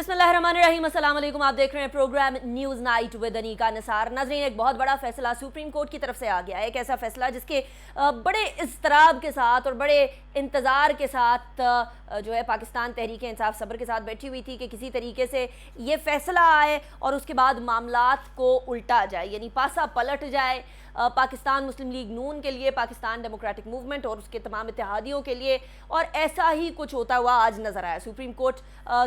बिस्मिल्लाहिर्रहमानिर्रहीम, अस्सलाम वालेकुम। आप देख रहे हैं programme news night with Anika Nisar. नाज़रीन, एक बहुत बड़ा फैसला सुप्रीम कोर्ट की तरफ से आ गया है। एक ऐसा फैसला जिसके बड़े इज़्तिराब के साथ और बड़े इंतज़ार के साथ जो है पाकिस्तान तहरीक इंसाफ सब्र के साथ बैठी हुई थी कि किसी तरीके से ये फैसला आए और उसके बाद मामलात को उल्टा जाए, यानी पासा पलट जाए पाकिस्तान मुस्लिम लीग नून के लिए, पाकिस्तान डेमोक्रेटिक मूवमेंट और उसके तमाम इत्तेहादियों के लिए। और ऐसा ही कुछ होता हुआ आज नज़र आया। सुप्रीम कोर्ट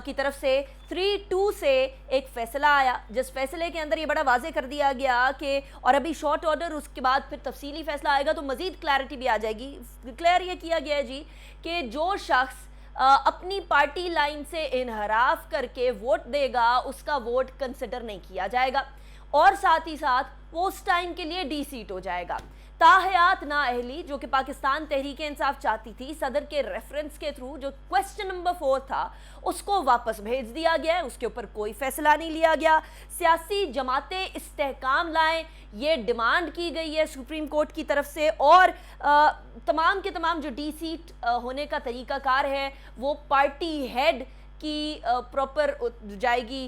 की तरफ से 3-2 से एक फ़ैसला आया, जिस फैसले के अंदर ये बड़ा वाजे कर दिया गया कि और अभी शॉर्ट ऑर्डर, उसके बाद फिर तफसीली फ़ैसला आएगा तो मज़ीद क्लैरिटी भी आ जाएगी। क्लियर ये किया गया है जी कि जो शख्स अपनी पार्टी लाइन से इनहराफ करके वोट देगा उसका वोट कंसिडर नहीं किया जाएगा और साथ ही साथ वो उस टाइम के लिए डी सीट हो जाएगा। ताहयात नाअहली जो कि पाकिस्तान तहरीक इंसाफ चाहती थी, सदर के रेफरेंस के थ्रू जो क्वेश्चन नंबर 4 था उसको वापस भेज दिया गया है, उसके ऊपर कोई फैसला नहीं लिया गया। सियासी जमातें इस्तेहकाम लाएं, ये डिमांड की गई है सुप्रीम कोर्ट की तरफ से। और तमाम के तमाम जो डी सीट होने का तरीकाकार है वो पार्टी हेड की प्रॉपर जाएगी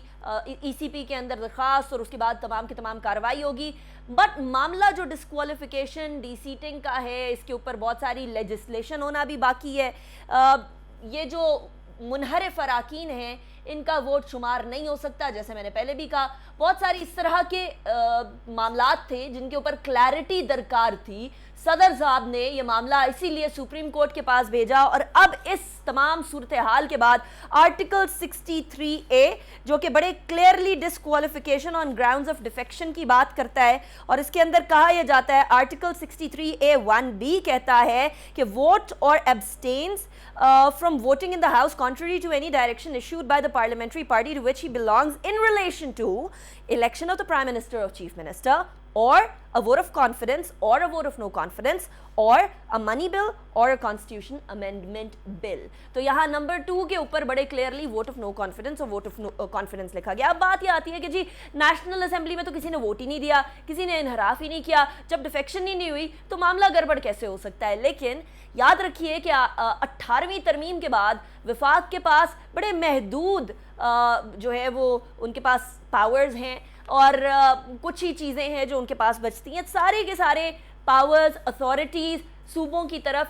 ईसीपी के अंदर दरख्वास्त और उसके बाद तमाम की तमाम कार्रवाई होगी। बट मामला जो डिस्क्वालिफिकेशन डी सीटिंग का है, इसके ऊपर बहुत सारी लेजिस्लेशन होना भी बाकी है। ये जो मुनहरिफ अराकीन हैं इनका वोट शुमार नहीं हो सकता, जैसे मैंने पहले भी कहा। बहुत सारी इस तरह के मामलात थे जिनके ऊपर क्लैरिटी दरकार थी। सदर साहब ने यह मामला इसीलिए सुप्रीम कोर्ट के पास भेजा और अब इस तमाम सूरत हाल के बाद आर्टिकल 63A जो कि बड़े clearly disqualification on grounds of defection की बात करता है और इसके अंदर कहा यह जाता है, आर्टिकल 63A(1)(b) कहता है कि वोट और abstains from voting in the house contrary to any direction issued by the parliamentary party to which he belongs in relation to election of the prime minister or chief minister or a vote of confidence or a vote of no confidence or a money bill or a constitution amendment bill। तो यहाँ number 2 के ऊपर बड़े clearly vote of no confidence और vote of no confidence लिखा गया। अब बात ये आती है कि जी नेशनल असेंबली में तो किसी ने वोट ही नहीं दिया, किसी ने इनहराफ ही नहीं किया, जब डिफेक्शन ही नहीं हुई तो मामला गड़बड़ कैसे हो सकता है। लेकिन याद रखिए कि 18वीं तरमीम के बाद वफाक के पास बड़े महदूद जो है वो उनके पास पावर्स हैं और कुछ ही चीज़ें हैं जो उनके पास बचती हैं। सारे के सारे पावर्स अथॉरिटीज़ सूबों की तरफ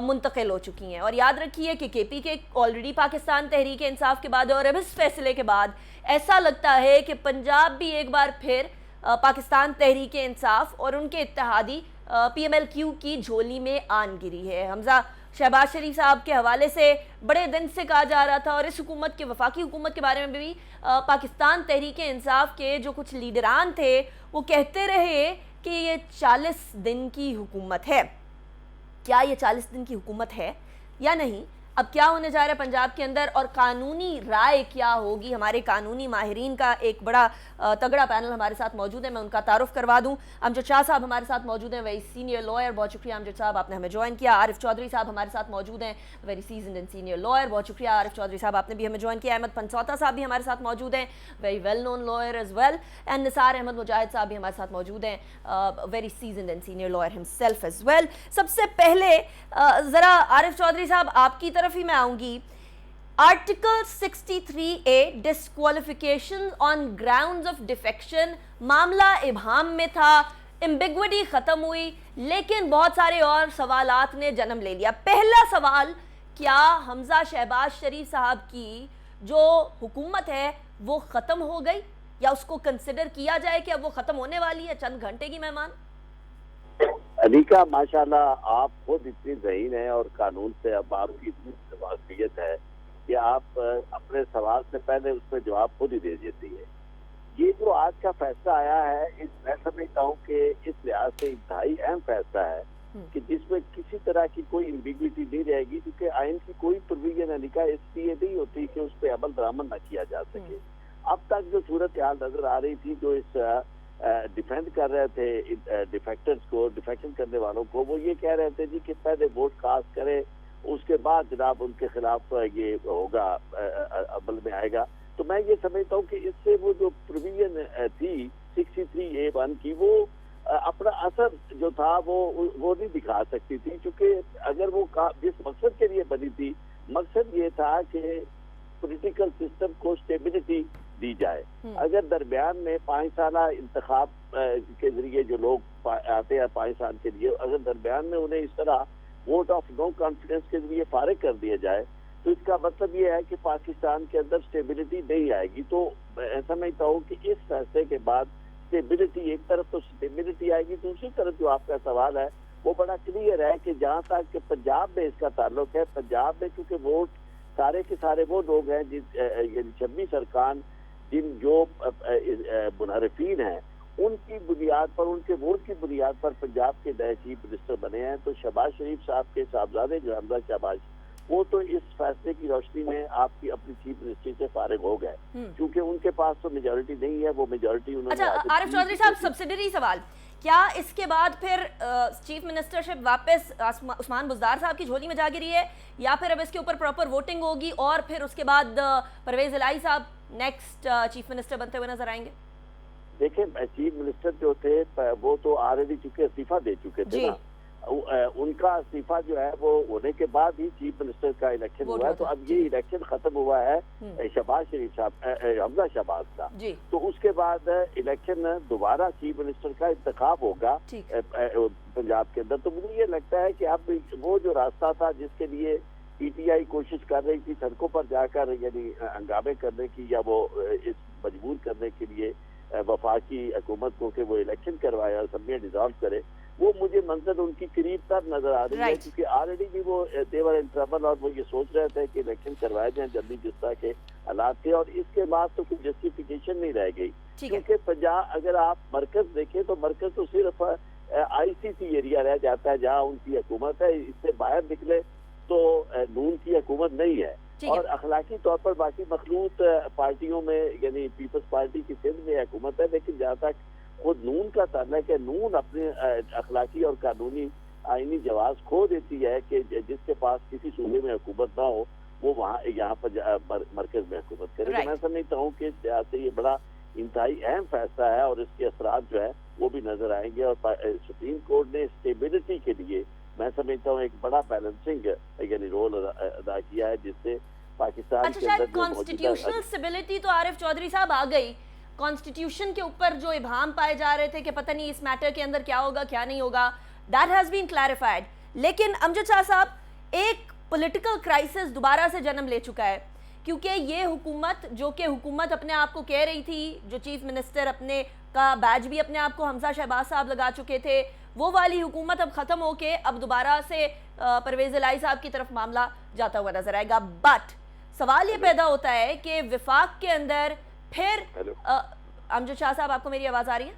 मुंतकिल हो चुकी हैं। और याद रखिए कि KPK ऑलरेडी पाकिस्तान तहरीक इंसाफ के बाद और अब इस फैसले के बाद ऐसा लगता है कि पंजाब भी एक बार फिर पाकिस्तान तहरीक इंसाफ और उनके इत्तेहादी PMLQ की झोली में आन गिरी है। हमजा शहबाज शरीफ साहब के हवाले से बड़े दिन से कहा जा रहा था और इस हुकूमत के वफाकी हुकूमत के बारे में भी पाकिस्तान तहरीक इंसाफ के जो कुछ लीडरान थे वो कहते रहे कि ये 40 दिन की हुकूमत है। क्या ये 40 दिन की हुकूमत है या नहीं? अब क्या होने जा रहा है पंजाब के अंदर और कानूनी राय क्या होगी? हमारे कानूनी माहिरीन का एक बड़ा तगड़ा पैनल हमारे साथ मौजूद है, मैं उनका तारुफ करवा दूं। अमजद शाह साहब हमारे साथ मौजूद हैं, वेरी सीनियर लॉयर, बहुत शुक्रिया अमजद साहब आपने हमें ज्वाइन किया। आरिफ चौधरी साहब हमारे साथ मौजूद हैं, very seasoned and senior lawyer, बहुत शुक्रिया आरिफ चौधरी साहब आपने भी हमें ज्वाइन किया। अहमद पंसौता साहब भी हमारे साथ मौजूद हैं, very well known lawyer as well. And Nisar Ahmad Mujahid साहब भी हमारे साथ मौजूद हैं, very seasoned and senior lawyer himself as well. सबसे पहले ज़रा आरिफ चौधरी साहब आपकी तरफ ही मैं आऊँगी। Article 63A disqualification on grounds of defection, मामला इबहाम में था, एम्बिग्विटी ख़त्म हुई, लेकिन बहुत सारे और सवालात ने जन्म ले लिया। पहला सवाल, क्या हमजा शहबाज शरीफ साहब की जो हुकूमत है वो ख़त्म हो गई या उसको कंसिडर किया जाए कि अब वो ख़त्म होने वाली है, चंद घंटे की मेहमान? अनिका, माशाल्लाह आप खुद इतनी ज़हीन हैं और कानून से अब आपकी इतनी वाकियत है कि आप अपने सवाल से पहले उसमें जवाब खुद ही दे देती है। ये जो आज का फैसला आया है, मैं समझता हूँ कि इस लिहाज से इंतहाई अहम फैसला है कि जिसमें किसी तरह की कोई एम्बिग्विटी नहीं रहेगी, क्योंकि आइन की कोई प्रोविजन अनिका इसलिए नहीं होती कि उस पर अमल दरामद न किया जा सके। अब तक जो सूरत हाल नजर आ रही थी, जो इस डिफेंड कर रहे थे डिफेक्टर्स को, डिफेक्शन करने वालों को, वो ये कह रहे थे जी कि पहले वोट कास्ट करें, उसके बाद जनाब उनके खिलाफ ये होगा, अमल में आएगा। तो मैं ये समझता हूँ कि इससे वो जो प्रोविजन थी 63A(1) की, वो अपना असर जो था वो नहीं दिखा सकती थी, क्योंकि अगर वो जिस मकसद के लिए बनी थी, मकसद ये था कि पॉलिटिकल सिस्टम को स्टेबिलिटी दी जाए। अगर दरमियान में 5 साल इंतखाब के जरिए जो लोग आते हैं 5 साल के लिए, अगर दरमियान में उन्हें इस तरह वोट ऑफ नो कॉन्फिडेंस के जरिए फारिग कर दिया जाए तो इसका मतलब ये है कि पाकिस्तान के अंदर स्टेबिलिटी नहीं आएगी। तो मैं समझता हूँ कि इस फैसले के बाद स्टेबिलिटी, एक तरफ तो स्टेबिलिटी आएगी, दूसरी तरफ जो आपका सवाल है वो बड़ा क्लियर है कि जहाँ तक पंजाब में इसका ताल्लुक है, पंजाब में क्योंकि वोट सारे के सारे वो लोग हैं जिन 26 अरकान जिन जो मुनहरिफीन हैं उनकी बुनियाद पर, उनके वोट की बुनियाद पर पंजाब के नए चीफ मिनिस्टर बने हैं। तो शहबाज शरीफ साहब के साहबजादे जो हमजा शहबाज, वो तो इस फैसले की रोशनी में आपकी अपनी चीफ मिनिस्ट्री से फारिग हो गए क्योंकि उनके पास तो मेजॉरिटी नहीं है, वो मेजॉरिटी उन्होंने। अच्छा आरिफ चौधरी साहब, सब्सिडरी सवाल, क्या इसके बाद फिर चीफ मिनिस्टरशिप वापस उस्मान बुज़दार साहब की झोली में जा गिरी है, या फिर अब इसके ऊपर प्रॉपर वोटिंग होगी और फिर उसके बाद परवेज इलाही साहब नेक्स्ट चीफ मिनिस्टर बनते हुए नजर आएंगे? देखिए, चीफ मिनिस्टर जो थे वो तो ऑलरेडी चुके इस्तीफा दे चुके थे ना, उनका इस्तीफा जो है वो होने के बाद ही चीफ मिनिस्टर का इलेक्शन हुआ है। तो अब ये इलेक्शन खत्म हुआ है शहबाज शरीफ साहब, हमजा शहबाज का, तो उसके बाद इलेक्शन दोबारा चीफ मिनिस्टर का इंतखाब होगा पंजाब के अंदर। तो मुझे ये लगता है कि अब वो जो रास्ता था जिसके लिए पीटीआई कोशिश कर रही थी सड़कों पर जाकर यानी हंगामे करने की या वो इस मजबूर करने के लिए वफाकी हुकूमत को कि वो इलेक्शन करवाए और असेंबली डिसॉल्व करे, वो मुझे मंजर उनकी करीब तक नजर आ रही है क्योंकि ऑलरेडी भी वो देवर इन ट्रबल और वो ये सोच रहे थे कि इलेक्शन करवाए जाए जल्दी जिस तरह के हालात थे। और इसके बाद तो कोई जस्टिफिकेशन नहीं रह गई क्योंकि पंजाब, अगर आप मरकज देखें तो मरकज तो सिर्फ आईसीसी एरिया रह जाता है जहाँ उनकी हुकूमत है, इससे बाहर निकले तो नून की हुकूमत नहीं है। और अखलाकी तौर पर बाकी मखलूत पार्टियों में यानी पीपल्स पार्टी की सिंध में हुकूमत है, लेकिन जहाँ तक खुद नून का ताल्लुक है, नून अपने अखलाकी और कानूनी आईनी जवाब खो देती है कि जिसके पास किसी सूबे में हुकूमत ना हो वो वहाँ यहाँ पर मरकज में हुकूमत करे। तो मैं समझता हूँ कि इस लिहाज से ये बड़ा इंतहाई अहम फैसला है और इसके असरात जो है वो भी नजर आएंगे। और सुप्रीम कोर्ट ने स्टेबिलिटी के लिए मैं समझता हूँ एक बड़ा बैलेंसिंग यानी रोल अदा किया है जिससे पाकिस्तान के अंदर कॉन्स्टिट्यूशनल स्टेबिलिटी तो आरिफ चौधरी साहब आ गई, कॉन्स्टिट्यूशन के ऊपर जो इबाम पाए जा रहे थे कि पता नहीं इस मैटर के अंदर क्या होगा क्या नहीं होगा, दैट हैज बीन क्लैरिफाइड। लेकिन अमजद शाह साहब, एक पॉलिटिकल क्राइसिस दोबारा से जन्म ले चुका है क्योंकि ये हुकूमत जो कि हुकूमत अपने आप को कह रही थी, जो चीफ मिनिस्टर अपने का बैज भी अपने आप को हमजा शहबाज साहब लगा चुके थे, वो वाली हुकूमत अब खत्म होके अब दोबारा से परवेज इलाही साहब की तरफ मामला जाता हुआ नजर आएगा। बट सवाल ये पैदा होता है कि विफाक के अंदर फिर अमजद शाह साहब, आपको मेरी आवाज आ रही है?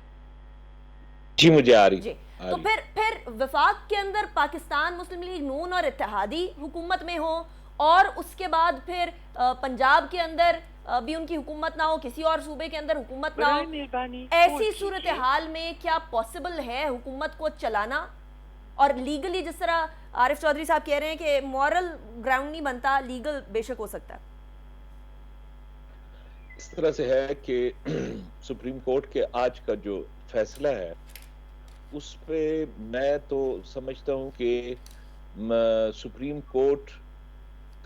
जी मुझे आ रही जी। तो फिर विफाक के अंदर पाकिस्तान मुस्लिम लीग नून और इत्तेहादी हुकूमत में हो और उसके बाद फिर पंजाब के अंदर भी उनकी हुकूमत ना हो, किसी और सूबे के अंदर हुकूमत ना हो, ऐसी सूरत हाल में क्या पॉसिबल है हुकूमत को चलाना? और लीगली जिस तरह आरिफ चौधरी साहब कह रहे हैं कि मॉरल ग्राउंड नहीं बनता, लीगल बेशक हो सकता है। इस तरह से है कि सुप्रीम कोर्ट के आज का जो फैसला है उस पे मैं तो समझता हूं कि सुप्रीम कोर्ट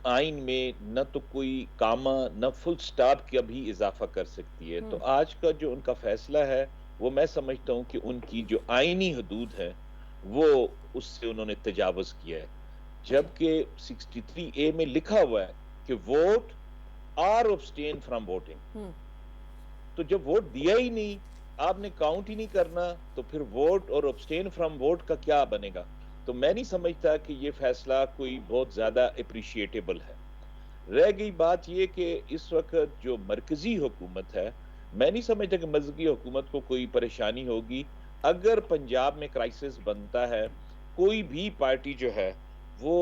आइन में न तो कोई कामा न फुल स्टॉप का भी इजाफा कर सकती है। तो आज का जो उनका फैसला है वो मैं समझता हूं कि उनकी जो आइनी हदूद है वो उससे उन्होंने तजावुज किया है, जबकि 63A में लिखा हुआ है कि vote or abstain from voting. तो जब वोट दिया ही नहीं, आपने काउंट ही नहीं करना, तो फिर वोट और अब्सटेन फ्रॉम वोट का क्या बनेगा? तो मैं नहीं समझता कि ये फैसला कोई बहुत ज्यादा अप्रिशिएटेबल है। रह गई बात ये कि इस वक्त जो मरकजी हुकूमत है, मैं नहीं समझता कि मरकजी हुकूमत को कोई परेशानी होगी अगर पंजाब में क्राइसिस बनता है। कोई भी पार्टी जो है वो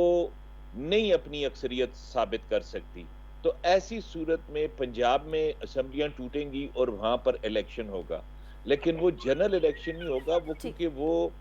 नहीं अपनी अक्सरियत साबित कर सकती, तो ऐसी सूरत में पंजाब में असेंबलियां टूटेंगी और वहां पर इलेक्शन होगा, लेकिन वो जनरल इलेक्शन नहीं होगा, वो क्योंकि वो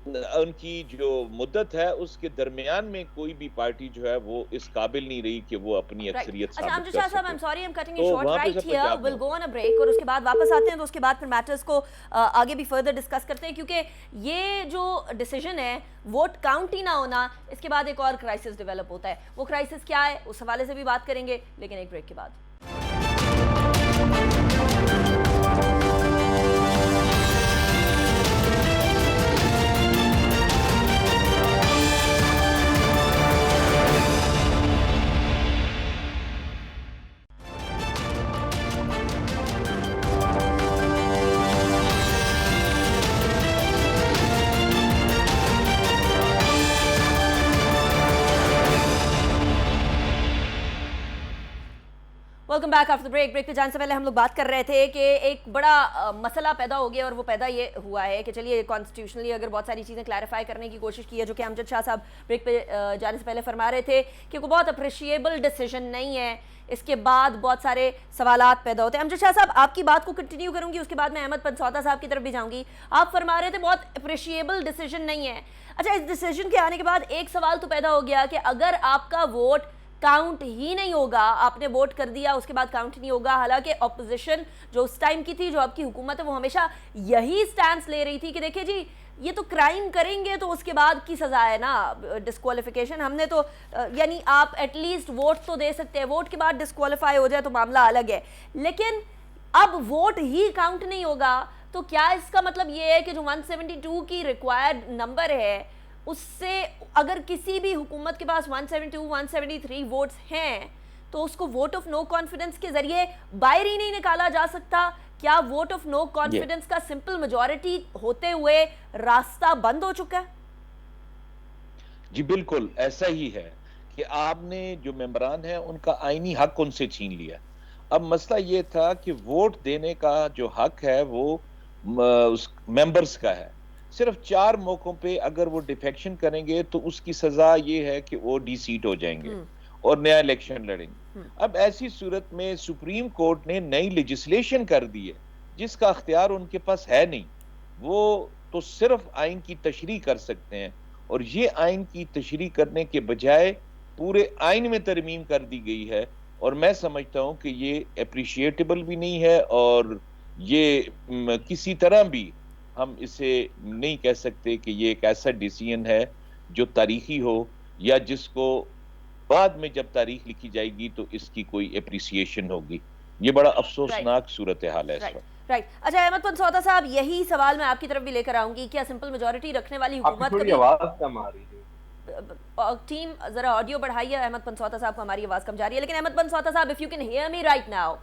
उनकी जो मुद्दत है उसके दरमियान में कोई भी पार्टी जो है वो इस काबिल नहीं रही कि वो अपनी राइट। अक्सरियत अच्छा साबित अमजद कर शाह साहब, आई एम सके। Sorry, I am cutting you तो शॉर्ट वहां पे राइट सब हियर, पंजाब विल में गो ऑन अ ब्रेक और उसके बाद वापस आते हैं, तो उसके बाद फिर मैटर्स को आगे भी फर्दर डिस्कस करते हैं, क्योंकि ये जो डिसीजन है वोट काउंट ही ना होना, इसके बाद एक और क्राइसिस डेवलप होता है। वो क्राइसिस क्या है उस हवाले से भी बात करेंगे, लेकिन एक ब्रेक के बाद। Welcome back after break. Break पे जाने से पहले हम लोग बात कर रहे थे कि एक बड़ा मसला पैदा हो गया, और वो पैदा ये हुआ है कि चलिए कॉन्स्टिट्यूशनली अगर बहुत सारी चीज़ें क्लैरिफाई करने की कोशिश की है, जो कि अमजद शाह साहब ब्रेक पे जाने से पहले फरमा रहे थे कि वो बहुत अप्रिशिएबल डिसीजन नहीं है, इसके बाद बहुत सारे सवालात पैदा होते हैं। अमजद शाह साहब, आपकी बात को कंटिन्यू करूंगी, उसके बाद मैं अहमद पनसौदा साहब की तरफ भी जाऊंगी। आप फरमा रहे थे बहुत अप्रिशिएबल डिसीजन नहीं है। अच्छा, इस डिसीजन के आने के बाद एक सवाल तो पैदा हो गया कि अगर आपका वोट काउंट ही नहीं होगा, आपने वोट कर दिया उसके बाद काउंट नहीं होगा, हालांकि ऑपोजिशन जो उस टाइम की थी, जो आपकी हुकूमत है, वो हमेशा यही स्टैंड ले रही थी कि देखिए जी ये तो क्राइम करेंगे तो उसके बाद की सजा है ना डिस्क्वालिफिकेशन, हमने तो यानी आप एटलीस्ट वोट तो दे सकते हैं, वोट के बाद डिस्क्वालीफाई हो जाए तो मामला अलग है, लेकिन अब वोट ही काउंट नहीं होगा, तो क्या इसका मतलब ये है कि जो 172 की रिक्वायर्ड नंबर है उससे अगर किसी भी हुकूमत के पास 172 173 वोट्स हैं तो उसको वोट ऑफ नो कॉन्फिडेंस के जरिए बाहर ही नहीं निकाला जा सकता? क्या वोट ऑफ नो कॉन्फिडेंस का सिंपल मेजॉरिटी होते हुए रास्ता बंद हो चुका है? जी बिल्कुल ऐसा ही है कि आपने जो मेंबरान हैं उनका आईनी हक उनसे छीन लिया। अब मसला ये था कि वोट देने का जो हक है वो उस मेंबर्स का है। सिर्फ 4 मौकों पे अगर वो डिफेक्शन करेंगे तो उसकी सजा ये है कि वो डी-सीट हो जाएंगे और नया इलेक्शन लड़ेंगे। अब ऐसी सूरत में सुप्रीम कोर्ट ने नई लेजिस्लेशन कर दी है जिसका अख्तियार उनके पास है नहीं, वो तो सिर्फ आइन की तशरीह कर सकते हैं, और ये आइन की तशरीह करने के बजाय पूरे आइन में तरमीम कर दी गई है, और मैं समझता हूं कि ये अप्रिशिएटेबल भी नहीं है, और ये किसी तरह भी हम इसे नहीं कह सकते कि ये एक ऐसा डिसीजन है जो तारीखी हो, या जिसको बाद में जब तारीख लिखी जाएगी तो इसकी कोई एप्रिसिएशन होगी। ये बड़ा अफसोसनाक सूरत हाल है इस वक्त। राइट। अच्छा अहमद पनसौदा साहब, यही सवाल मैं आपकी तरफ भी लेकर आऊंगी, क्या सिंपल मेजॉरिटी रखने वाली हुकूमत कभी आवाज कम आ रही है? टीम जरा ऑडियो बढ़ाइए, अहमद पनसौदा साहब को हमारी आवाज कम जा रही है। लेकिन अहमद पनसौदा साहब, if you can hear me right now,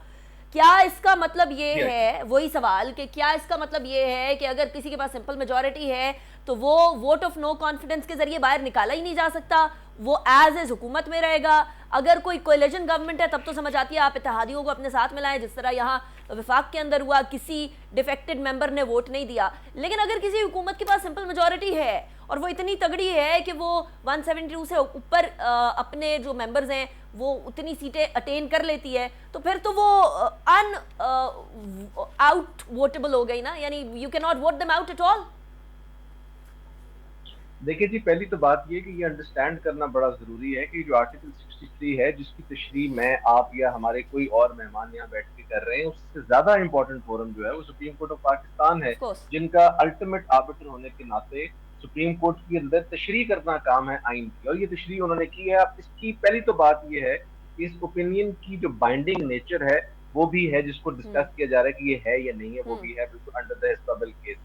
क्या इसका मतलब ये है, वही सवाल कि क्या इसका मतलब ये है कि अगर किसी के पास सिंपल मेजॉरिटी है तो वो वोट ऑफ नो कॉन्फिडेंस के जरिए बाहर निकाला ही नहीं जा सकता, वो एज इज हुकूमत में रहेगा? अगर कोई कोलिजन गवर्नमेंट है तब तो समझ आती है आप इत्तेहादियों को अपने साथ मिलाएं, जिस तरह यहाँ विफाक के अंदर हुआ, किसी डिफेक्टेड मेंबर ने वोट नहीं दिया। लेकिन अगर किसी हुकूमत के पास सिंपल मेजॉरिटी है और वो इतनी तगड़ी है कि वो 172 से ऊपर अपने जो मेंबर्स हैं वो उतनी सीटें अटेन कर लेती है, तो फिर तो वो आउट वोटेबल हो गई ना, यानी you can not vote them out at all. देखिए जी, पहली तो बात ये कि ये अंडरस्टैंड करना बड़ा जरूरी है कि जो आर्टिकल 63 है, जिसकी तशरीह मैं, आप या हमारे कोई और मेहमान यहाँ बैठ के कर रहे हैं, उससे ज्यादा इंपॉर्टेंट फोरम जो है वो सुप्रीम कोर्ट ऑफ पाकिस्तान है, जिनका अल्टीमेट आर्बिटर होने के नाते सुप्रीम कोर्ट के अंदर तशरीह करना काम है आइन की, और ये तशरीह उन्होंने की है। अब इसकी पहली तो बात ये है कि इस ओपिनियन की जो बाइंडिंग नेचर है वो भी है, जिसको डिस्कस किया जा रहा है कि ये है या नहीं है, वो भी है बिल्कुल अंडर द हिस्साबिल केस।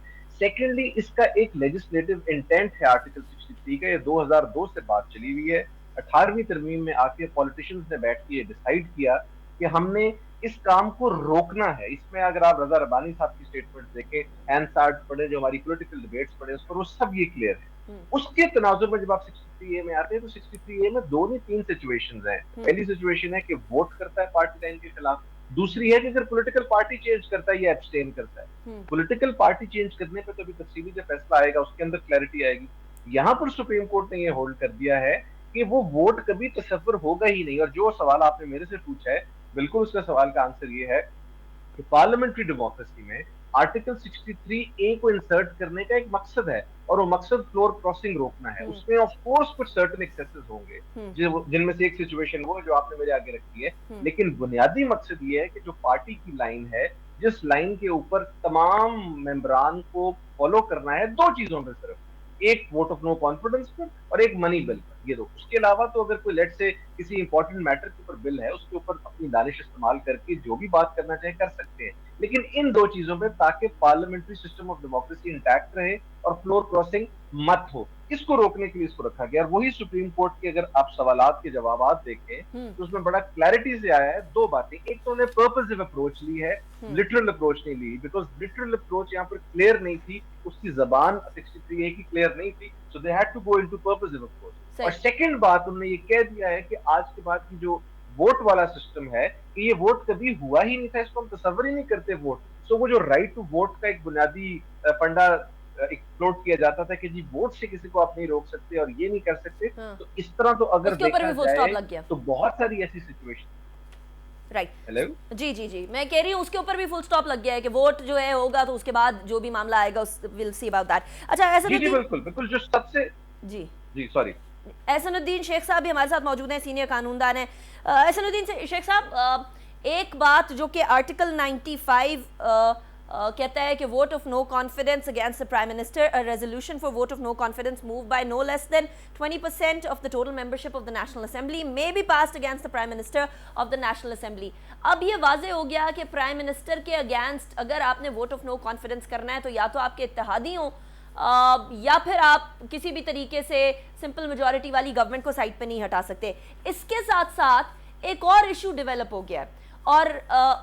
सेकेंडली, इसका एक लेजिस्लेटिव इंटेंट है आर्टिकल 63 का, ये 2002 से बात चली हुई है। 18वीं तरमीम में आके पॉलिटिशियंस ने बैठ के डिसाइड किया कि हमने इस काम को रोकना है। इसमें अगर आप रजा रबानी साहब की स्टेटमेंट देखें, हैंसार्ड पढ़े, जो हमारी पॉलिटिकल डिबेट्स पढ़े, उस पर वो सब ये क्लियर है। उसके तनाजुर में जब आप 63A में आते हैं तो 63A में 2 नहीं 3 सिचुएशंस हैं। पहली सिचुएशन है कि वोट करता है पार्टी लाइन के खिलाफ, दूसरी है कि अगर पॉलिटिकल पार्टी चेंज करता है या एब्सटेन करता है। पॉलिटिकल पार्टी चेंज करने पे कभी तफसीली जो फैसला आएगा उसके अंदर क्लैरिटी आएगी। यहाँ पर सुप्रीम कोर्ट ने ये होल्ड कर दिया है कि वो वोट कभी तसव्वुर होगा ही नहीं। और जो सवाल आपने मेरे से पूछा है, बिल्कुल उसका सवाल का आंसर ये है कि पार्लियामेंट्री डेमोक्रेसी में आर्टिकल 63A को इंसर्ट करने का एक मकसद है, और वो मकसद फ्लोर क्रॉसिंग रोकना है। उसमें ऑफ कोर्स कुछ सर्टेन एक्सेसेस होंगे, जिनमें से एक सिचुएशन वो जो आपने मेरे आगे रखी है, लेकिन बुनियादी मकसद ये है कि जो पार्टी की लाइन है, जिस लाइन के ऊपर तमाम मेंबरान को फॉलो करना है, दो चीजों में सिर्फ, एक वोट ऑफ नो कॉन्फिडेंस पर और एक मनी बिल पर, ये दो। उसके अलावा तो अगर कोई लेट से किसी इंपॉर्टेंट मैटर के ऊपर बिल है, उसके ऊपर अपनी दानिश इस्तेमाल करके जो भी बात करना चाहे कर सकते हैं, लेकिन इन दो चीजों पे, ताकि parliamentary system of democracy intact रहे और फ्लोर क्रॉसिंग मत हो, इसको रोकने के लिए इसको रखा गया। और वही सुप्रीम कोर्ट के अगर आप सवालात के जवाब देखें तो उसमें बड़ा क्लैरिटी से आया है दो बातें। एक तो उन्हें पर्पसिव अप्रोच ली है, लिटरल अप्रोच नहीं ली, बिकॉज लिटरल अप्रोच यहाँ पर क्लियर नहीं थी, उसकी जबान 63A की क्लियर नहीं थी, so they had to go into purposive approach. और सेकंड बात, उन्होंने ये कह दिया है कि आज के बाद की जो वोट वाला सिस्टम है, कि ये वोट कभी हुआ ही नहीं था, इसको हम तस्वर ही नहीं करते वोट। सो वो जो राइट टू वोट का एक बुनियादी फंडा एक्सप्लोर किया जाता था कि जी वोट से किसी को आप नहीं रोक सकते और ये नहीं कर सकते, तो इस तरह तो अगर देखा जाए तो बहुत सारी ऐसी सिचुएशन। राइट, हेलो, जी जी जी, मैं कह रही हूँ उसके ऊपर भी फुल स्टॉप लग गया है कि वोट जो है होगा तो उसके बाद जो भी मामला आएगा विल सी अबाउट दैट। अच्छा, जी बिल्कुल बिल्कुल, जो सबसे जी सॉरी, एहसनुद्दीन शेख साहब भी हमारे साथ मौजूद हैं, सीनियर कानूनदान हैं। एहसनुद्दीन शेख साहब, एक बात जो कि आर्टिकल 95 कहता है कि vote of no confidence against the prime minister, a resolution for vote of no confidence moved by no less than 20% of the total membership of the National Assembly may be passed against the prime minister of the National Assembly. अब ये वाजे हो गया कि prime minister के against अगर आपने vote of no confidence करना है तो या तो आपके इत्तेहादी हों या फिर आप किसी भी तरीके से सिंपल मेजॉरिटी वाली गवर्नमेंट को साइड पे नहीं हटा सकते। इसके साथ साथ एक और इशू डेवलप हो गया है और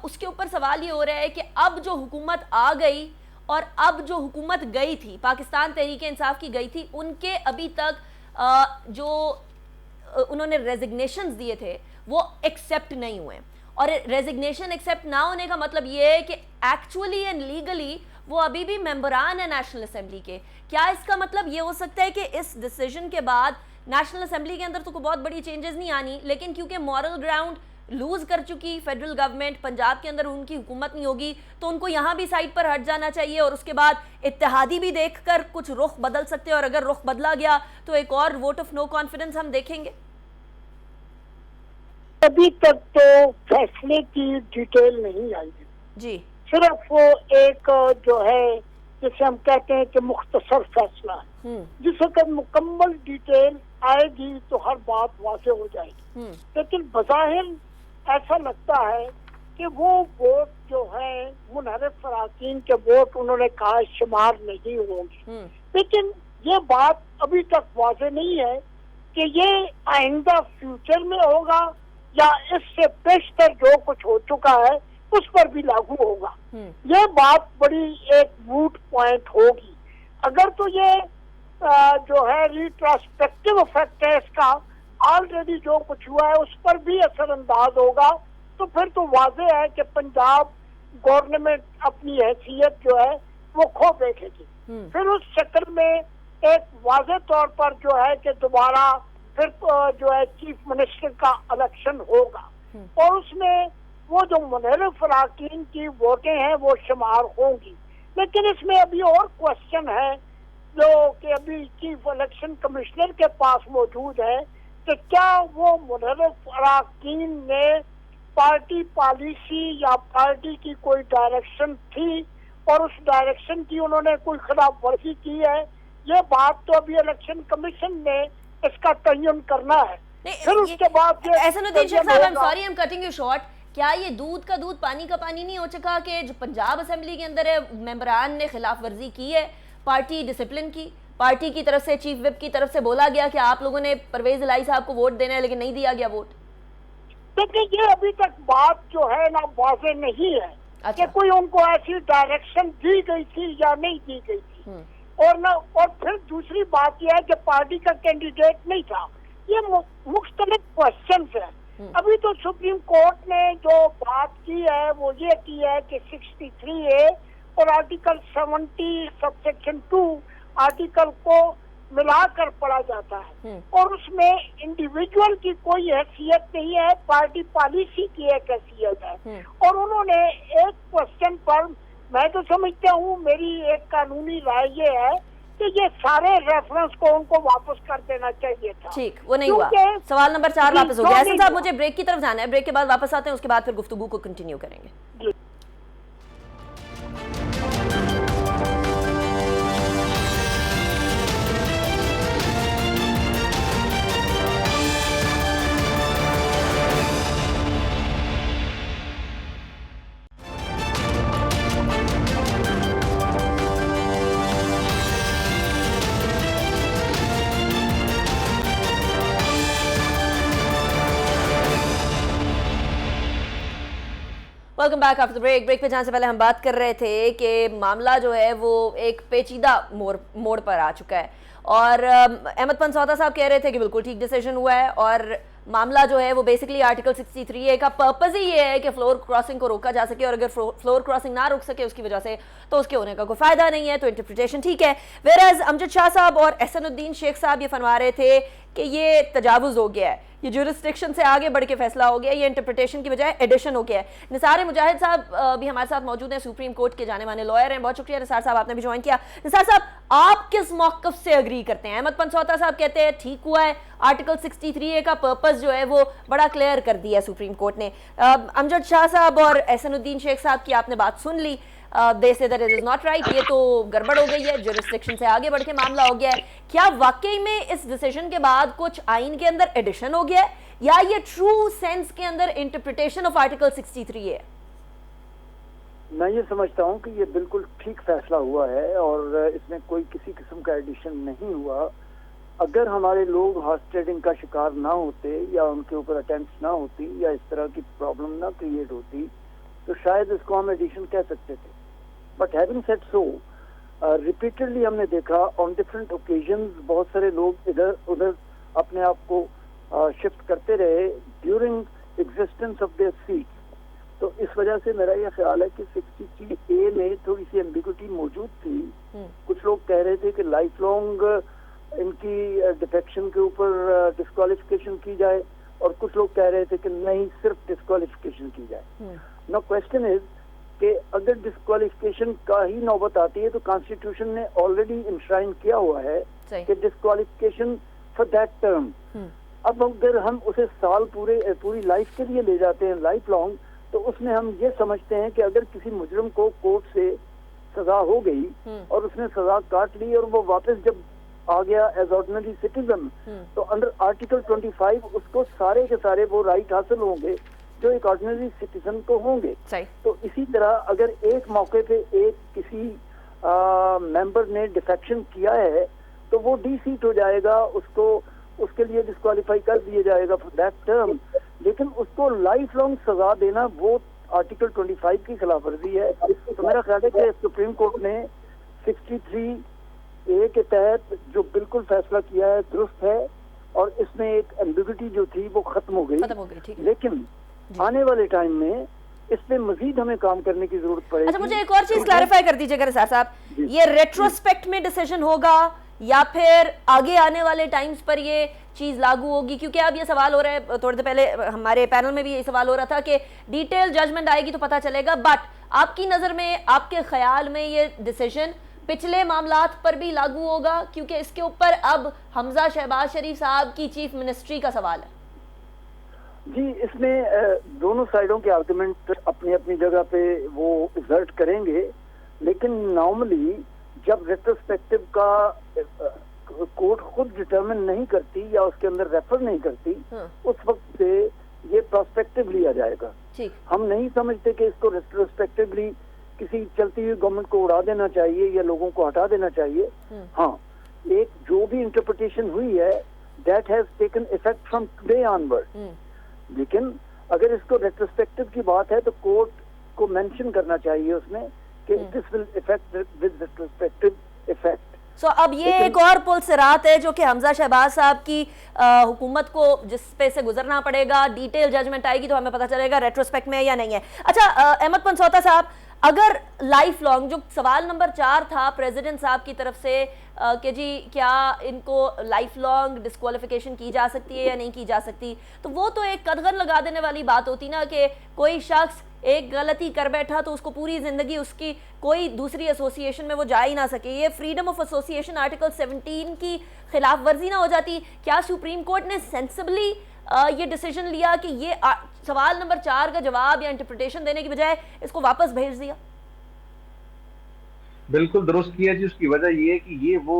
उसके ऊपर सवाल ये हो रहा है कि अब जो हुकूमत आ गई और अब जो हुकूमत गई थी, पाकिस्तान तहरीक इंसाफ की गई थी, उनके अभी तक जो उन्होंने रेजिग्नेशंस दिए थे वो एक्सेप्ट नहीं हुए। और रेजिग्नेशन एक्सेप्ट ना होने का मतलब ये है कि एक्चुअली एंड लीगली वो अभी भी मेंबरान है नेशनल असेंबली के। क्या इसका मतलब ये हो सकता है कि इस डिसीजन के बाद नेशनल असेंबली के अंदर तो कोई बहुत बड़ी चेंजेस नहीं आनी, लेकिन क्योंकि मॉरल ग्राउंड लूज कर चुकी फेडरल गवर्नमेंट, पंजाब के अंदर उनकी हुकूमत नहीं होगी, तो उनको यहाँ भी साइड पर हट जाना चाहिए और उसके बाद इत्तेहादी भी देखकर कुछ रुख बदल सकते हैं और अगर रुख बदला गया तो एक और वोट ऑफ नो कॉन्फिडेंस हम देखेंगे? अभी तक तो फैसले की डिटेल नहीं आई जी, सिर्फ वो एक जो है जिसे हम कहते हैं कि मुख्तसर फैसला है, जिससे कि मुकम्मल डिटेल आएगी तो हर बात वाज़ेह हो जाएगी। लेकिन बज़ाहिर ऐसा लगता है कि वो वोट जो है मुनहरिफ अराकीन के वोट उन्होंने कहा शुमार नहीं होंगे, लेकिन ये बात अभी तक वाज़ेह नहीं है कि ये आइंदा फ्यूचर में होगा या इससे पेशतर जो कुछ हो चुका है उस पर भी लागू होगा। ये बात बड़ी एक मूट पॉइंट होगी। अगर तो ये जो है रिट्रोस्पेक्टिव इफेक्ट है इसका, ऑलरेडी जो कुछ हुआ है उस पर भी असरअंदाज होगा, तो फिर तो वाज़ेह है कि पंजाब गवर्नमेंट अपनी हैसियत जो है वो खो बैठेगी। फिर उस शक्ल में एक वाज़ेह तौर पर जो है कि दोबारा फिर जो है चीफ मिनिस्टर का इलेक्शन होगा और उसमें वो जो मुनहरिफ अराकीन की वोटें हैं वो शुमार होंगी। लेकिन इसमें अभी और क्वेश्चन है जो कि अभी चीफ इलेक्शन कमिश्नर के पास मौजूद है कि क्या वो मुनहरिफ अराकीन ने पार्टी पॉलिसी या पार्टी की कोई डायरेक्शन थी और उस डायरेक्शन की उन्होंने कोई खिलाफ वर्जी की है। ये बात तो अभी इलेक्शन कमीशन ने इसका तयन करना है। फिर उसके बाद एहसनुद्दीन शेख साहब, I am sorry, I am cutting you short, क्या ये दूध का दूध पानी का पानी नहीं हो चुका कि जो पंजाब असेंबली के अंदर है मेंबरान ने खिलाफ वर्जी की है पार्टी डिसिप्लिन की? पार्टी की तरफ से, चीफ विप की तरफ से बोला गया कि आप लोगों ने परवेज इलाही साहब को वोट देना है, लेकिन नहीं दिया गया वोट। देखिए, ये अभी तक बात जो है ना वाज़ेह नहीं है कि कोई उनको ऐसी डायरेक्शन दी गई थी या नहीं दी गई थी। और फिर दूसरी बात यह है कि पार्टी का कैंडिडेट नहीं था। ये मुख्तलिफ क्वेश्चन है। अभी तो सुप्रीम कोर्ट ने जो बात की है वो ये की है कि 63A और आर्टिकल 70 सबसेक्शन 2 आर्टिकल को मिलाकर पढ़ा जाता है और उसमें इंडिविजुअल की कोई हैसियत नहीं है, पार्टी पॉलिसी की एक हैसियत है। और उन्होंने एक क्वेश्चन पर मैं तो समझता हूँ, मेरी एक कानूनी राय ये है कि ये सारे रेफरेंस को उनको वापस कर देना चाहिए था। ठीक, वो नहीं हुआ। क्योंकि सवाल नंबर 4 वापस हो गया। नहीं हसन साहब, हुआ। मुझे ब्रेक की तरफ जाना है, ब्रेक के बाद वापस आते हैं, उसके बाद फिर गुफ्तगू को कंटिन्यू करेंगे। जी। Welcome back after the break. Break पे जाने से पहले हम बात कर रहे थे कि मामला जो है वो एक पेचीदा मोड़ पर आ चुका है और अहमद पनसौदा साहब कह रहे थे कि बिल्कुल ठीक डिसीजन हुआ है और मामला जो है वो बेसिकली आर्टिकल 63A का पर्पस ही ये है कि फ्लोर क्रॉसिंग को रोका जा सके और अगर फ्लोर क्रॉसिंग ना रोक सके उसकी वजह से तो उसके होने का कोई फायदा नहीं है, तो इंटरप्रिटेशन ठीक है। वेराज अमजद शाह साहब और एहसानुद्दीन शेख साहब ये फरमा रहे थे कि ये तजावुज़ हो गया है, ये जुरिस्डिक्शन से आगे बढ़ के फैसला हो गया, ये इंटरप्रिटेशन की बजाय एडिशन हो गया है। निसार मुजाहिद साहब भी हमारे साथ मौजूद हैं, सुप्रीम कोर्ट के जाने माने लॉयर हैं। बहुत शुक्रिया निसार साहब, आपने भी ज्वाइन किया। निसार साहब, आप किस मौक़िफ़ से अग्री करते हैं? अहमद पनसौदा साहब कहते हैं ठीक हुआ है, आर्टिकल 63A का पर्पस जो है वो बड़ा क्लियर कर दिया सुप्रीम कोर्ट ने। अमजद शाह साहब और एहसानुद्दीन शेख साहब की आपने बात सुन ली, they say that it is not right, ये तो गड़बड़ हो गई है, जुरिस्डिक्शन से आगे बढ़ के मामला हो गया है। क्या वाकई में इस डिसीजन के बाद कुछ आइन के अंदर एडिशन हो गया है या ये ट्रू सेंस के अंदर इंटरप्रिटेशन ऑफ आर्टिकल 63 है? मैं ये समझता हूँ कि ये बिल्कुल ठीक फैसला हुआ है और इसमें कोई किसी किस्म का एडिशन नहीं हुआ। अगर हमारे लोग हॉर्स ट्रेडिंग का शिकार ना होते या उनके ऊपर अटेम्प्ट ना होती या इस तरह की प्रॉब्लम ना क्रिएट होती तो शायद इसको हम एडिशन कह सकते थे। But having said so, repeatedly हमने देखा ऑन डिफरेंट ओकेजन्स बहुत सारे लोग इधर उधर अपने आप को शिफ्ट करते रहे during existence of their seat. तो इस वजह से मेरा यह ख्याल है कि 63A में थोड़ी सी एम्बिग्यूटी मौजूद थी। कुछ लोग कह रहे थे कि लाइफ लॉन्ग इनकी डिफेक्शन के ऊपर डिस्क्वालिफिकेशन की जाए और कुछ लोग कह रहे थे कि नहीं, सिर्फ डिस्क्वालिफिकेशन की जाए। नो क्वेश्चन इज कि अगर डिस्क्वालिफिकेशन का ही नौबत आती है तो कॉन्स्टिट्यूशन ने ऑलरेडी इंश्राइन किया हुआ है कि डिस्क्वालिफिकेशन फॉर दैट टर्म। अब अगर हम उसे साल पूरी लाइफ के लिए ले जाते हैं, लाइफ लॉन्ग, तो उसमें हम ये समझते हैं कि अगर किसी मुजरिम को कोर्ट से सजा हो गई और उसने सजा काट ली और वो वापस जब आ गया एज ऑर्डिनरी सिटीजन तो अंडर आर्टिकल 25 उसको सारे के सारे वो राइट हासिल होंगे जो एक ऑर्डिनरी सिटीजन को होंगे। तो इसी तरह अगर एक मौके पे एक किसी मेंबर ने डिफेक्शन किया है तो वो डी-सीट हो जाएगा, उसको उसके लिए डिस्क्वालीफाई कर दिया जाएगा फॉर दैट टर्म। लेकिन उसको लाइफ लॉन्ग सजा देना वो आर्टिकल 25 की खिलाफ वर्जी है। तो मेरा ख्याल है कि सुप्रीम कोर्ट ने 63A के तहत जो बिल्कुल फैसला किया है दुरुस्त है और इसमें एक एम्बिग्यूटी जो थी वो खत्म हो गई। लेकिन आने वाले टाइम में इस पे मजीद हमें काम करने की जरूरत पड़ेगी। अच्छा, मुझे एक और चीज क्लैरिफाई कर दीजिएगा निसार साहब, ये रेट्रोस्पेक्ट में डिसीजन होगा या फिर आगे आने वाले टाइम्स पर ये चीज लागू होगी? क्योंकि अब ये सवाल हो रहा है, थोड़ी देर पहले हमारे पैनल में भी ये सवाल हो रहा था कि डिटेल जजमेंट आएगी तो पता चलेगा, बट आपकी नजर में, आपके ख्याल में ये डिसीजन पिछले मामलात पर भी लागू होगा? क्योंकि इसके ऊपर अब हमजा शहबाज शरीफ साहब की चीफ मिनिस्ट्री का सवाल है। जी, इसमें दोनों साइडों के आर्गुमेंट अपनी अपनी जगह पे वो एग्जर्ट करेंगे, लेकिन नॉर्मली जब रेट्रोस्पेक्टिव का कोर्ट खुद डिटरमिन नहीं करती या उसके अंदर रेफर नहीं करती उस वक्त से ये प्रोस्पेक्टिव लिया जाएगा। हम नहीं समझते कि इसको रेट्रोस्पेक्टिवली किसी चलती हुई गवर्नमेंट को उड़ा देना चाहिए या लोगों को हटा देना चाहिए। हाँ, एक जो भी इंटरप्रिटेशन हुई है that has taken effect from today onward, लेकिन अगर इसको रेट्रोस्पेक्टिव की बात है तो कोर्ट को मेंशन करना चाहिए उसमें कि this will effect with retrospective effect. So अब ये एक और पुल सिरात है जो कि हमजा शहबाज साहब की हुकूमत को जिस पे से गुजरना पड़ेगा। डिटेल जजमेंट आएगी तो हमें पता चलेगा रेट्रोस्पेक्ट में या नहीं है। अच्छा, अहमद पनसौदा साहब, अगर लाइफ लॉन्ग, जो सवाल नंबर 4 था प्रेसिडेंट साहब की तरफ से कि जी क्या इनको लाइफ लॉन्ग डिस्क्वालिफिकेशन की जा सकती है या नहीं की जा सकती, तो वो तो एक कदगन लगा देने वाली बात होती ना कि कोई शख्स एक गलती कर बैठा तो उसको पूरी जिंदगी उसकी कोई दूसरी एसोसिएशन में वो जा ही ना सके। ये फ्रीडम ऑफ एसोसिएशन आर्टिकल 17 की खिलाफ वर्जी ना हो जाती? क्या सुप्रीम कोर्ट ने सेंसिबली ये डिसीजन लिया कि ये सवाल नंबर 4 का जवाब या इंटरप्रिटेशन देने की बजाय इसको वापस भेज दिया? बिल्कुल दुरुस्त किया जी। उसकी वजह ये है कि ये वो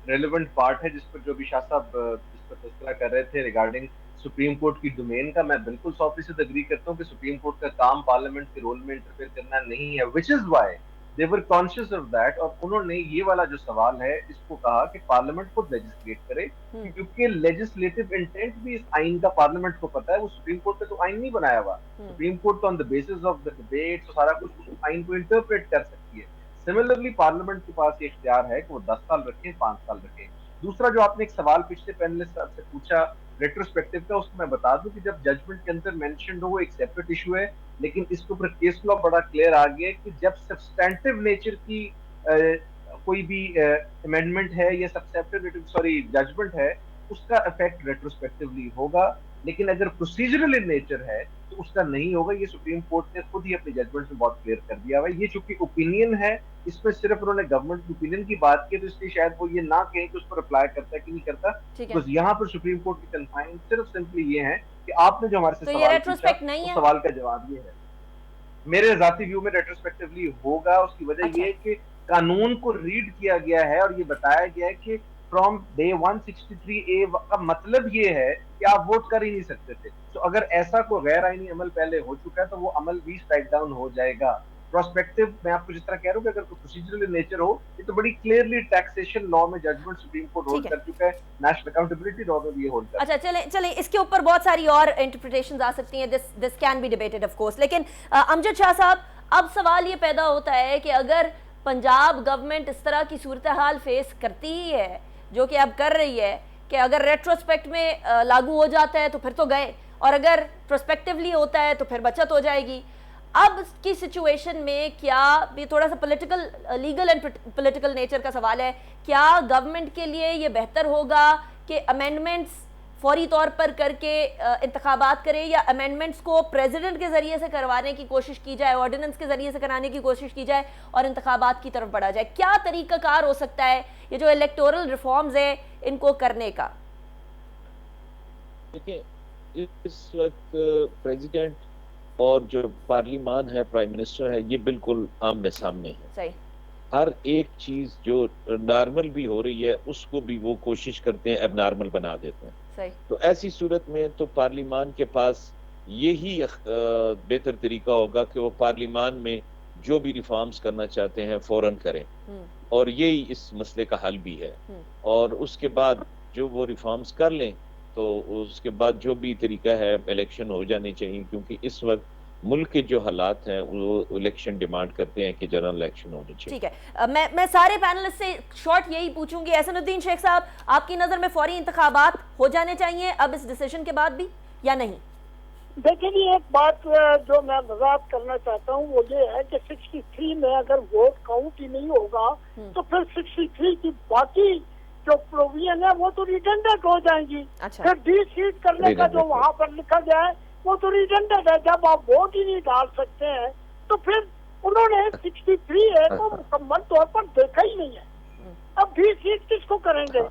रेलेवेंट पार्ट है जिस पर जो भी शाह साहब जिस पर फैसला कर रहे थे रिगार्डिंग सुप्रीम कोर्ट की डोमेन का। मैं बिल्कुल 100% एग्री करता हूँ कि सुप्रीम कोर्ट का काम पार्लियामेंट के रोल में इंटरफेयर करना नहीं है, which is why they were conscious of that. और उन्होंने ये वाला जो सवाल है इसको कहा कि पार्लियामेंट खुद लेजिस्लेट करे, क्योंकि लेजिस्लेटिव इंटेंट भी इस आइन का पार्लियामेंट को पता है। वो सुप्रीम कोर्ट ने तो आइन नहीं बनाया हुआ, सुप्रीम कोर्ट तो on the basis of the debates सारा कुछ आइन को इंटरप्रेट कर सकती है। सिमिलरली पार्लियामेंट के पास ये इख्तियार है कि वो 10 साल रखे, 5 साल रखे। दूसरा जो आपने एक सवाल पिछले पैनलिस्ट से पूछा रेट्रोस्पेक्टिव का, उसको मैं बता दूं कि जब जजमेंट के अंदर मेंशन हो वो एक सेपरेट इशू है, लेकिन इसके ऊपर केस लॉ बड़ा क्लियर आ गया है कि जब सब्सटेंटिव नेचर की कोई भी अमेंडमेंट है या सब्सटेंटिव जजमेंट है उसका इफेक्ट रेट्रोस्पेक्टिवली होगा, लेकिन अगर प्रोसीजरल इन नेचर है तो उसका नहीं होगा। ये सुप्रीम कोर्ट ने खुद ही अपनी जजमेंट में बहुत क्लियर कर दिया हुआ है। ये चूंकि ओपिनियन है, इसमें सिर्फ उन्होंने गवर्नमेंट की ओपिनियन की बात की, तो इसलिए शायद वो ये ना कहें कि उस पर अप्लाई करता है कि नहीं करता। बिकॉज़ यहाँ पर सुप्रीम कोर्ट की कन्फाइन सिर्फ सिंपली ये है कि आपने जो हमारे से सवाल पूछा, सवाल का जवाब ये है। मेरे जाती व्यू में रेट्रोस्पेक्टिवली होगा। उसकी वजह ये है कि कानून को रीड किया गया है और ये बताया गया है कि फ्रॉम डे 163A का मतलब ये है कि आप वोट कर ही नहीं सकते थे। तो अगर ऐसा कोई गैर आईनी अमल पहले हो चुका है तो वो अमल भी स्ट्राइक डाउन हो जाएगा। प्रोस्पेक्टिव मैं आपको जिस तरह कह रहा हूँ कि अगर कोई प्रोसीजरल नेचर हो, ये तो बड़ी क्लियरली टैक्सेशन लॉ में जजमेंट सुप्रीम कोर्ट होल्ड कर चुका है, नेशनल अकाउंटेबिलिटी लॉ में भी ये होल्ड कर। अच्छा, चले इसके ऊपर बहुत सारी और इंटरप्रिटेशंस आ सकती हैं, this can be debated of course. लेकिन अमजद शाह साहब, अब सवाल ये पैदा होता है कि अगर पंजाब गवर्नमेंट इस तरह की सूरत हाल फेस करती ही है जो कि अब कर रही है कि अगर रेट्रोस्पेक्ट में लागू हो जाता है तो फिर तो गए, और अगर प्रोस्पेक्टिवली होता है तो फिर बचत हो जाएगी। अब की सिचुएशन में क्या, ये थोड़ा सा political, legal and political nature का सवाल है, क्या गवर्नमेंट के लिए ये बेहतर होगा कि अमेंडमेंट्स फौरी तौर पर करके इंतखाबात करे, या अमेंडमेंट्स को प्रेसिडेंट के जरिए से करवाने की कोशिश की जाए, ऑर्डिनेंस के जरिए से कराने की कोशिश की जाए और इंतखाबात की तरफ बढ़ा जाए? क्या तरीकाकार हो सकता है ये जो इलेक्टोरल रिफॉर्म्स है इनको करने का? देखिए, इस वक्त प्रेसिडेंट और जो पार्लियामान है, प्राइम मिनिस्टर है, ये बिल्कुल आमने सामने है। सही। हर एक चीज जो नॉर्मल भी हो रही है उसको भी वो कोशिश करते हैं एबनॉर्मल बना देते हैं। सही। तो ऐसी सूरत में तो पार्लियामान के पास यही बेहतर तरीका होगा कि वो पार्लियामान में जो भी रिफॉर्म्स करना चाहते हैं फौरन करें, और यही इस मसले का हल भी है। और उसके बाद जो वो रिफॉर्म्स कर लें तो उसके बाद जो भी तरीका है इलेक्शन हो जाने चाहिए, क्योंकि इस वक्त मुल्क के जो हालात हैं वो इलेक्शन डिमांड करते हैं कि जनरल इलेक्शन होने चाहिए। ठीक है, मैं सारे पैनलिस्ट से शॉर्ट यही पूछूंगी। एहसानुद्दीन शेख साहब, आपकी नजर में फौरी इंतखाबात हो जाने चाहिए अब इस डिसीजन के बाद भी या नहीं? देखिए, एक बात जो मैं वजाहत करना चाहता हूँ वो ये है कि 63 में अगर वोट काउंट ही नहीं होगा तो फिर 63 की बाकी जो प्रोविजन है वो तो रिडंडेंट हो जाएंगी। अच्छा। फिर डी-सीट करने का जो वहाँ पर लिखा गया है वो तो रिडंडेंट है। जब आप वोट ही नहीं डाल सकते हैं तो फिर उन्होंने 63A को मुकम्मल तौर पर देखा ही नहीं है। अब डी-सीट किसको करेंगे?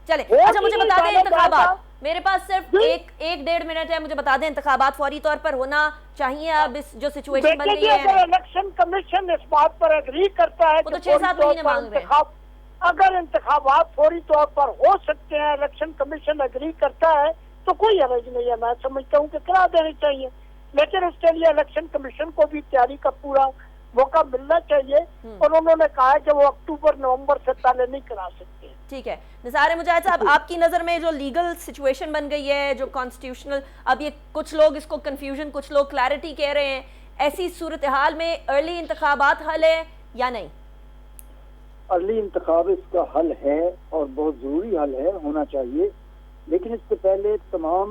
चले, अच्छा मुझे बता दें इंतखाबात, मेरे पास सिर्फ एक डेढ़ मिनट है, मुझे बता दें इंतखाबात फौरी तौर पर होना चाहिए अब इस जो सिचुएशन बन गई है? अगर इलेक्शन कमीशन इस बात पर एग्री करता है वो तो 6-7 महीने मांग रहे हैं, अगर इंतखाबात फौरी तौर पर हो सकते हैं, इलेक्शन कमीशन एग्री करता है तो कोई हर्ज नहीं है। मैं समझता हूँ कि करा देनी चाहिए, लेकिन उसके लिए इलेक्शन कमीशन को भी तैयारी का पूरा मौका मिलना चाहिए। और उन्होंने कहा है कि वो अक्टूबर नवंबर से पहले नहीं करा सकते। ठीक है, निसार मुजाहिद साहब, आपकी नज़र में जो लीगल सिचुएशन बन गई है, जो कॉन्स्टिट्यूशनल, अब ये कुछ लोग इसको कंफ्यूजन, कुछ लोग क्लैरिटी कह रहे हैं, ऐसी सूरत हाल में अर्ली इंतखाबात हल है या नहीं? अर्ली इंतखाब इसका हल है और बहुत ज़रूरी हल है, होना चाहिए। लेकिन इससे पहले तमाम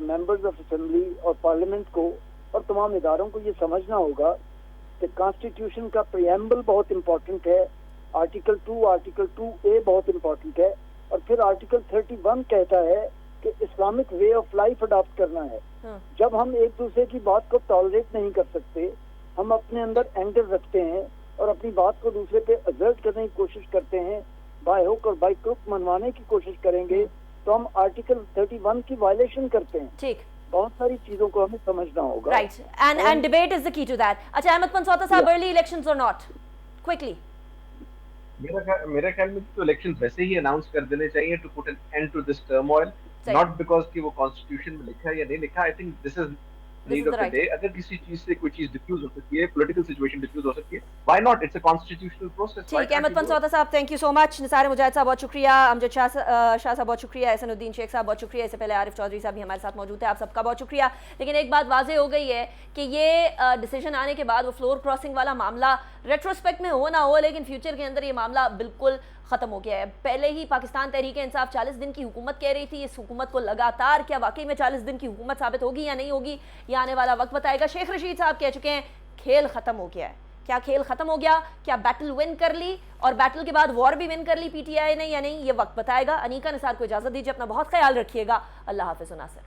मेंबर्स ऑफ असेंबली और पार्लियामेंट को और तमाम इदारों को ये समझना होगा कि कॉन्स्टिट्यूशन का प्रियम्बल बहुत इंपॉर्टेंट है, आर्टिकल 2A बहुत इंपॉर्टेंट है, और फिर आर्टिकल 31 कहता है कि Islamic way of life adopt करना है। जब हम एक दूसरे की बात को टॉलरेट नहीं कर सकते, हम अपने अंदर एंगर रखते हैं और अपनी बात को दूसरे पे असर्ट करने की कोशिश करते हैं, बाय हुक और बाय क्रुक मनवाने की कोशिश करेंगे, तो हम आर्टिकल 31 की वायलेशन करते हैं। ठीक, बहुत सारी चीजों को हमें समझना होगा। Right, and debate is the key to that. अच्छा अहमद पनसौता साहब, early elections or not, quickly. मेरा ख्याल में तो इलेक्शंस वैसे ही अनाउंस कर देने चाहिए to put an end to this turmoil, not because कि वो कॉन्स्टिट्यूशन में लिखा है या नहीं लिखा। I think this is need of the day. अगर किसी चीज से कोई चीज डिफ्यूज हो सकती है, पॉलिटिकल सिचुएशन डिफ्यूज हो सकती है, why not, it's a constitutional process. ठीक है अहमद पनसौता साहब, thank you so much. Nisar Mujahid साहब बहुत शुक्रिया, अमजद शाह साहब बहुत शुक्रिया, एहसनुद्दीन शेख साहब बहुत शुक्रिया, इससे पहले आरिफ चौधरी साहब भी हमारे साथ मौजूद है, आप सबका बहुत शुक्रिया। लेकिन एक बात वाज़ेह हो गई है कि ये डिसीजन आने के बाद वो फ्लोर क्रॉसिंग वाला मामला रेट्रोस्पेक्ट में हो ना हो, लेकिन फ्यूचर के अंदर ये मामला बिल्कुल ख़त्म हो गया है। पहले ही पाकिस्तान तहरीक इंसाफ 40 दिन की हुकूमत कह रही थी, इस हुकूमत को लगातार क्या वाकई में 40 दिन की हुकूमत साबित होगी या नहीं होगी, ये आने वाला वक्त बताएगा। शेख रशीद साहब कह चुके हैं खेल ख़त्म हो गया है। क्या खेल ख़त्म हो गया? क्या बैटल विन कर ली और बैटल के बाद वॉर भी विन कर ली पीटीआई ने या नहीं, ये वक्त बताएगा। अनीका निसार को इजाज़त दीजिए, अपना बहुत ख्याल रखिएगा। अल्लाह हाफ़िज़। नासिर।